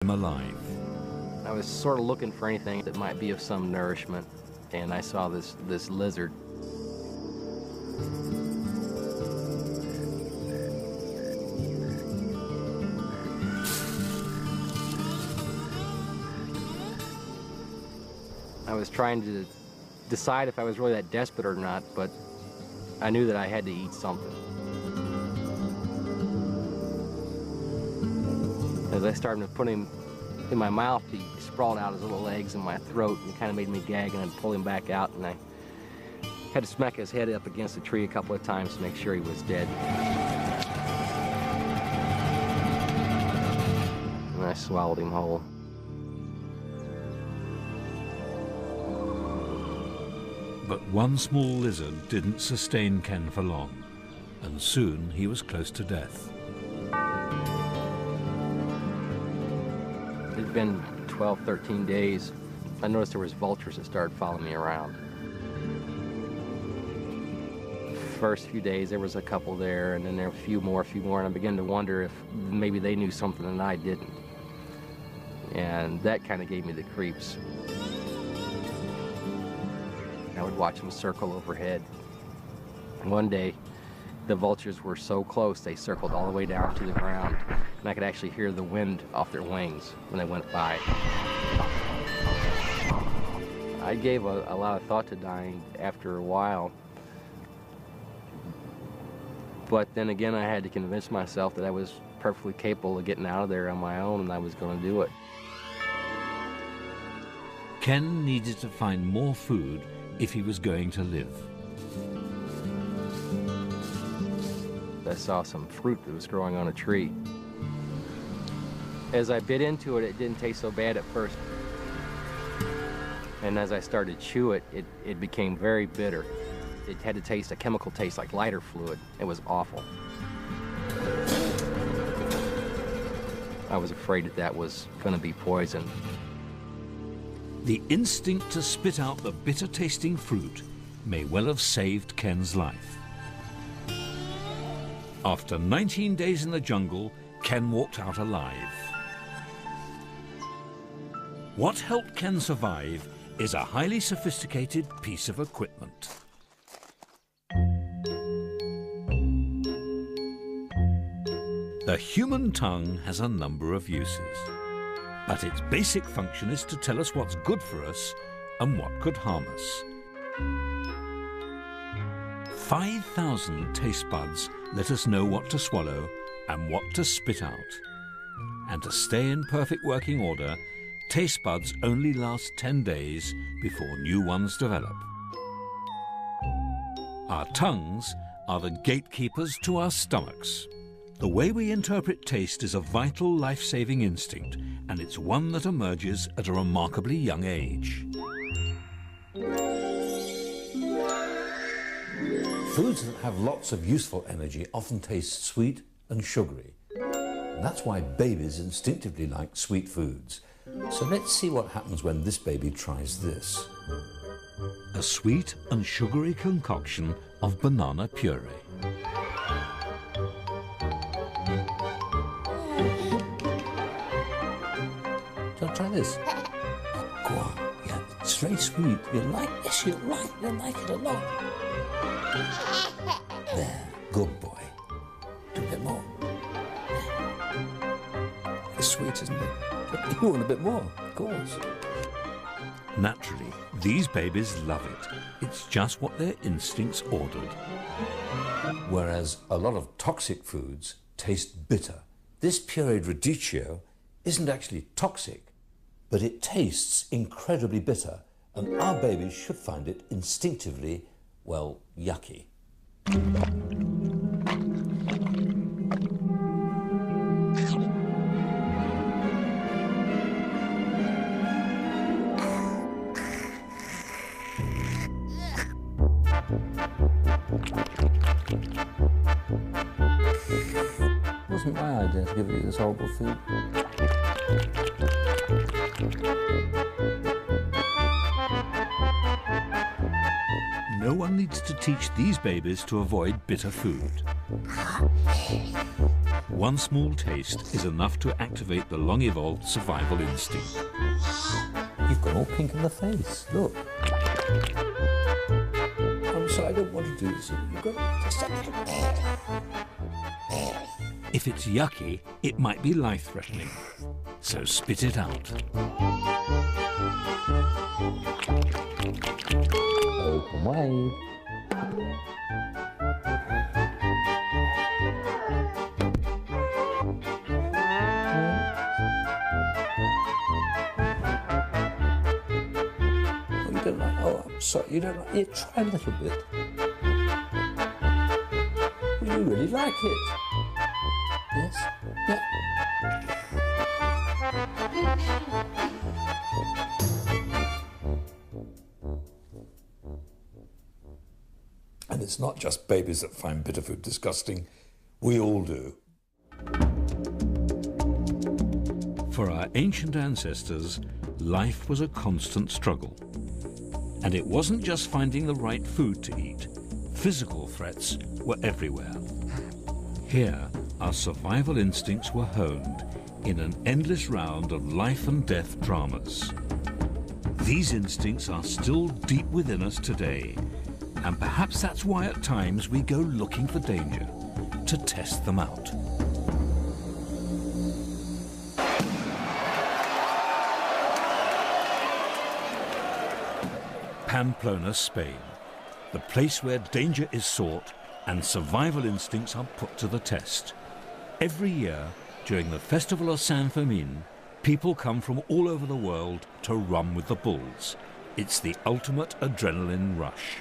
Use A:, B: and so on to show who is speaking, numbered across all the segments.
A: him alive.
B: I was sort of looking for anything that might be of some nourishment, and I saw this lizard. I was trying to decide if I was really that desperate or not, but I knew that I had to eat something. As I started to put him in my mouth, he sprawled out his little legs in my throat and kind of made me gag, and I'd pull him back out, and I had to smack his head up against a tree a couple of times to make sure he was dead. And I swallowed him whole.
A: But one small lizard didn't sustain Ken for long, and soon he was close to death.
B: It'd been 12, 13 days. I noticed there was vultures that started following me around. First few days, there was a couple there, and then there were a few more, and I began to wonder if maybe they knew something that I didn't. And that kind of gave me the creeps. I would watch them circle overhead. One day, the vultures were so close, they circled all the way down to the ground, and I could actually hear the wind off their wings when they went by. I gave a lot of thought to dying after a while, but then again, I had to convince myself that I was perfectly capable of getting out of there on my own, and I was going to do it.
A: Ken needed to find more food if he was going to live.
B: I saw some fruit that was growing on a tree. As I bit into it, it didn't taste so bad at first. And as I started to chew it, it became very bitter. It had to taste, a chemical taste like lighter fluid. It was awful. I was afraid that that was going to be poison.
A: The instinct to spit out the bitter-tasting fruit may well have saved Ken's life. After 19 days in the jungle, Ken walked out alive. What helped Ken survive is a highly sophisticated piece of equipment. The human tongue has a number of uses, but its basic function is to tell us what's good for us and what could harm us. 5,000 taste buds let us know what to swallow and what to spit out. And to stay in perfect working order, taste buds only last 10 days before new ones develop. Our tongues are the gatekeepers to our stomachs. The way we interpret taste is a vital life-saving instinct, and it's one that emerges at a remarkably young age.
C: Foods that have lots of useful energy often taste sweet and sugary. And that's why babies instinctively like sweet foods. So let's see what happens when this baby tries this.
A: A sweet and sugary concoction of banana puree.
C: So try this. Go on. Yeah, it's very sweet. You'll like this. You'll like it a lot. There, good boy. Do a bit more. It's sweet, isn't it? But you want a bit more, of course.
A: Naturally, these babies love it. It's just what their instincts ordered.
C: Whereas a lot of toxic foods taste bitter. This pureed radicchio isn't actually toxic, but it tastes incredibly bitter, and our babies should find it instinctively, well, yucky. It wasn't my idea to give you this horrible food.
A: No one needs to teach these babies to avoid bitter food. One small taste is enough to activate the long-evolved survival instinct.
C: You've gone all pink in the face, look. I'm sorry, I don't want to do this. You've got to...
A: If it's yucky, it might be life-threatening, so spit it out.
C: Open wide. Oh, you don't like... Oh, I'm sorry, you don't like... Yeah, try a little bit. Well, you really like it. Yes? Yeah. And it's not just babies that find bitter food disgusting. We all do.
A: For our ancient ancestors, life was a constant struggle. And it wasn't just finding the right food to eat. Physical threats were everywhere. Here, our survival instincts were honed in an endless round of life and death dramas. These instincts are still deep within us today, and perhaps that's why at times we go looking for danger, to test them out. Pamplona, Spain, the place where danger is sought and survival instincts are put to the test. Every year, during the Festival of San Fermin, people come from all over the world to run with the bulls. It's the ultimate adrenaline rush.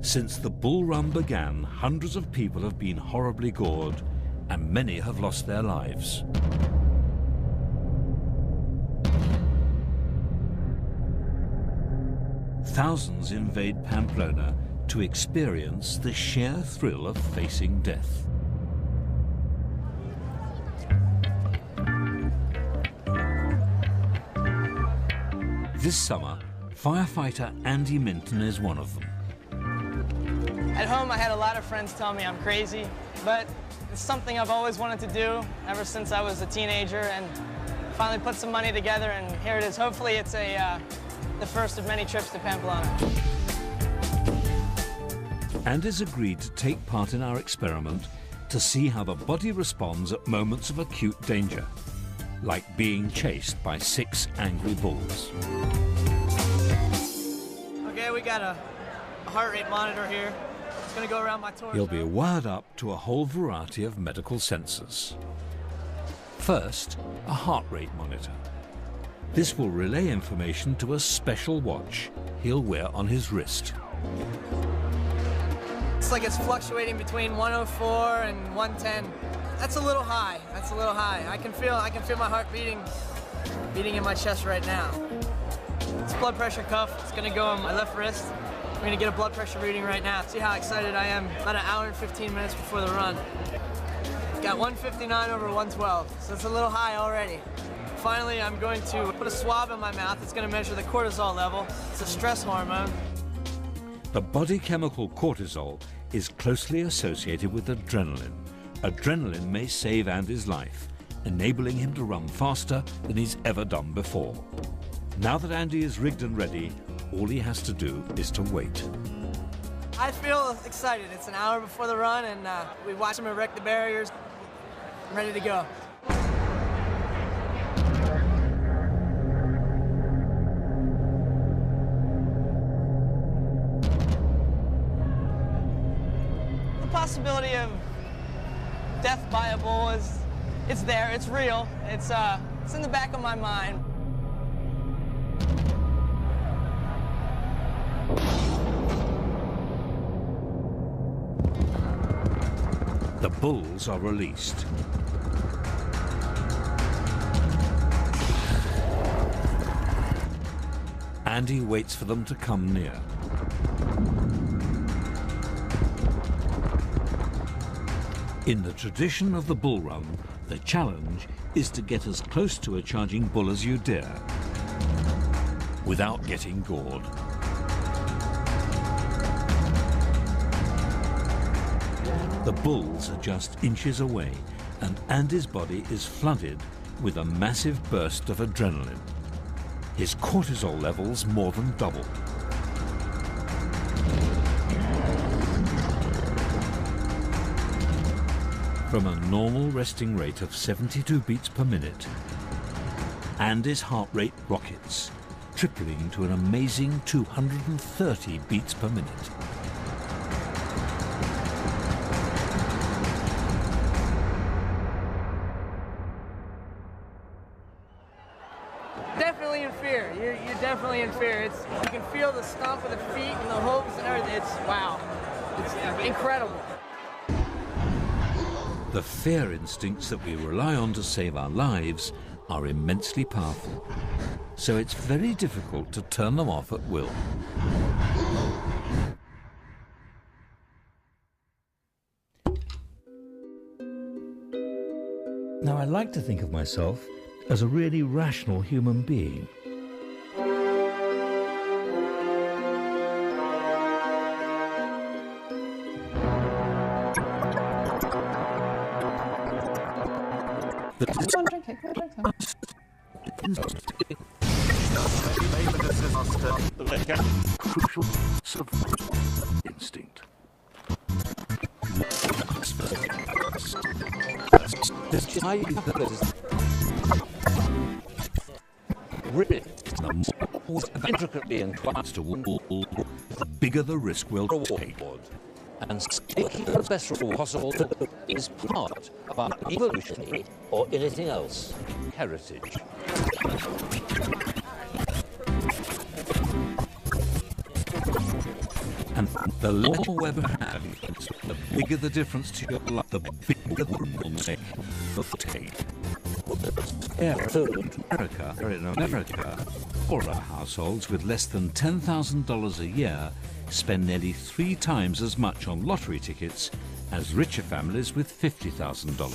A: Since the bull run began, hundreds of people have been horribly gored, and many have lost their lives. Thousands invade Pamplona to experience the sheer thrill of facing death. This summer, firefighter Andy Minton is one of them.
D: At home, I had a lot of friends tell me I'm crazy, but it's something I've always wanted to do ever since I was a teenager, and finally put some money together, and here it is. Hopefully it's the first of many trips to Pamplona.
A: Andy's agreed to take part in our experiment to see how the body responds at moments of acute danger, like being chased by 6 angry bulls.
D: Okay, we got a heart rate monitor here. It's gonna go around my torso.
A: He'll be wired up to a whole variety of medical sensors. First, a heart rate monitor. This will relay information to a special watch he'll wear on his wrist.
D: It's like it's fluctuating between 104 and 110. That's a little high. That's a little high. I can feel my heart beating in my chest right now. It's a blood pressure cuff. It's gonna go on my left wrist. I'm gonna get a blood pressure reading right now. See how excited I am. About an hour and 15 minutes before the run. Got 159 over 112, so it's a little high already. Finally, I'm going to put a swab in my mouth. It's going to measure the cortisol level. It's a stress hormone.
A: The body chemical cortisol is closely associated with adrenaline. Adrenaline may save Andy's life, enabling him to run faster than he's ever done before. Now that Andy is rigged and ready, all he has to do is to wait.
D: I feel excited. It's an hour before the run, and we watch him erect the barriers. I'm ready to go. The possibility of death by a bull it's there, it's real. It's in the back of my mind.
A: The bulls are released. Andy waits for them to come near. In the tradition of the bull run, the challenge is to get as close to a charging bull as you dare. without getting gored. The bulls are just inches away, and Andy's body is flooded with a massive burst of adrenaline. His cortisol levels more than double. From a normal resting rate of 72 beats per minute, Andy's heart rate rockets, tripling to an amazing 230 beats per minute.
D: Definitely in fear. You're definitely in fear. You can feel the stomp of the feet and the hooves and everything. It's wow. It's incredible.
A: The fear instincts that we rely on to save our lives are immensely powerful, so it's very difficult to turn them off at will. Now, I like to think of myself as a really rational human being.
E: Go on, drink it.
A: Crucial survival instinct. The more intricately inclined to the bigger the risk will take.
C: And seeking the best reward possible is part of our evolutionary or anything else heritage.
A: And the more weather has, the bigger the difference to your life, the bigger the mistake of take. In America, poorer households with less than $10,000 a year spend nearly 3 times as much on lottery tickets as richer families with $50,000.